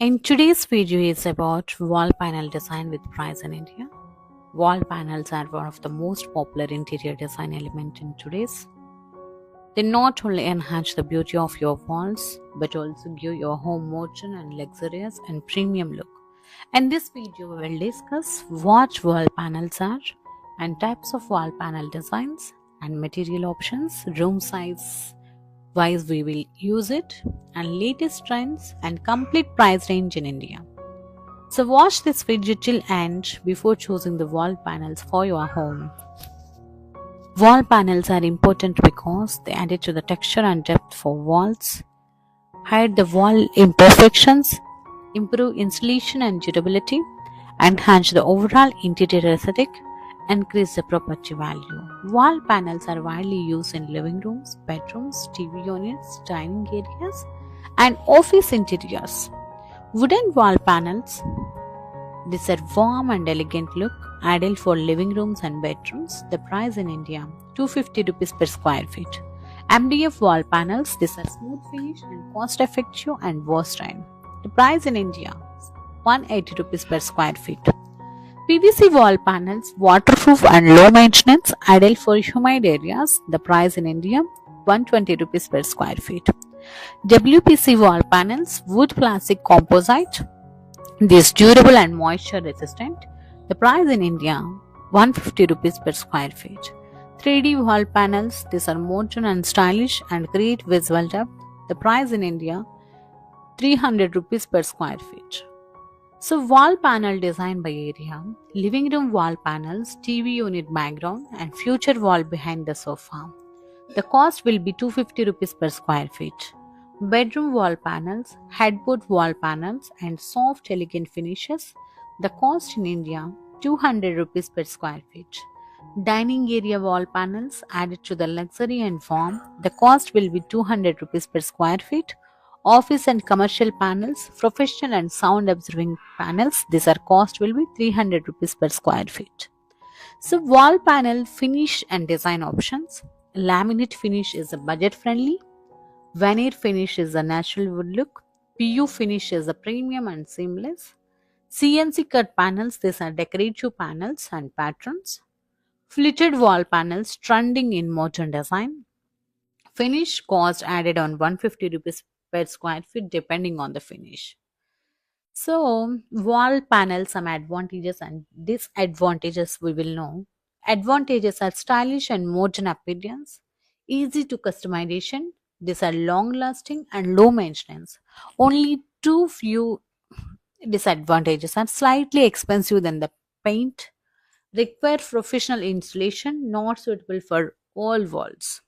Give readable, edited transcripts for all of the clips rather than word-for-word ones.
In today's video is about wall panel design with price in India. Wall panels are one of the most popular interior design element in today's. They not only enhance the beauty of your walls but also give your home modern and luxurious and premium look. In this video we will discuss what wall panels are and types of wall panel designs and material options, room size wise we will use it, and latest trends and complete price range in India. So watch this video till end before choosing the wall panels for your home. Wall panels are important because they add to the texture and depth for walls, hide the wall imperfections, improve insulation and durability, enhance the overall interior aesthetic, increase the property value. Wall panels are widely used in living rooms, bedrooms, TV units, dining areas, and office interiors. Wooden wall panels. These are warm and elegant look, ideal for living rooms and bedrooms. The price in India, 250 rupees per square feet. MDF wall panels. These are smooth finish and cost effective and versatile. The price in India, 180 rupees per square feet. PVC wall panels, waterproof and low maintenance, ideal for humid areas. The price in India, 120 rupees per square feet. WPC wall panels, wood plastic composite. This durable and moisture resistant. The price in India, 150 rupees per square feet. 3D wall panels, these are modern and stylish and create visual depth. The price in India, 300 rupees per square feet. So wall panel design by area, living room wall panels, TV unit background and future wall behind the sofa. The cost will be 250 rupees per square feet. Bedroom wall panels, headboard wall panels and soft elegant finishes. The cost in India, 200 rupees per square feet. Dining area wall panels added to the luxury and warmth. The cost will be 200 rupees per square feet. Office and commercial panels, professional and sound absorbing panels, these are cost will be 300 rupees per square feet. So wall panel finish and design options. Laminate finish is a budget friendly. Veneer finish is a natural wood look. PU finish is a premium and seamless. CNC cut panels, these are decorative panels and patterns. Fitted wall panels trending in modern design. Finish cost added on 150 rupees per square feet depending on the finish. So wall panel, some advantages and disadvantages we will know. Advantages are stylish and modern appearance, easy to customization. These are long lasting and low maintenance. Only too few disadvantages are slightly expensive than the paint, require professional installation, not suitable for all walls.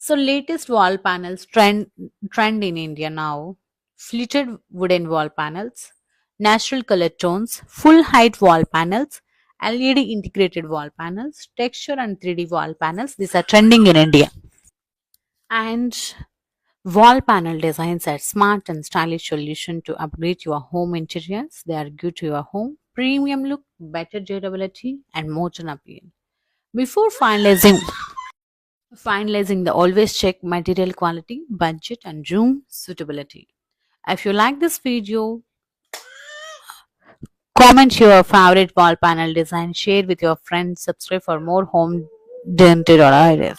So latest wall panels trend in India now. Fluted wooden wall panels, natural color tones, full height wall panels, LED integrated wall panels, texture and 3D wall panels. These are trending in India. And wall panel designs are smart and stylish solution to upgrade your home interiors. They are good to your home, premium look, better durability, and modern appeal. Before finalizing the always check material quality, budget and room suitability. If you like this video, comment your favorite wall panel design, share with your friends, subscribe for more home interior ideas.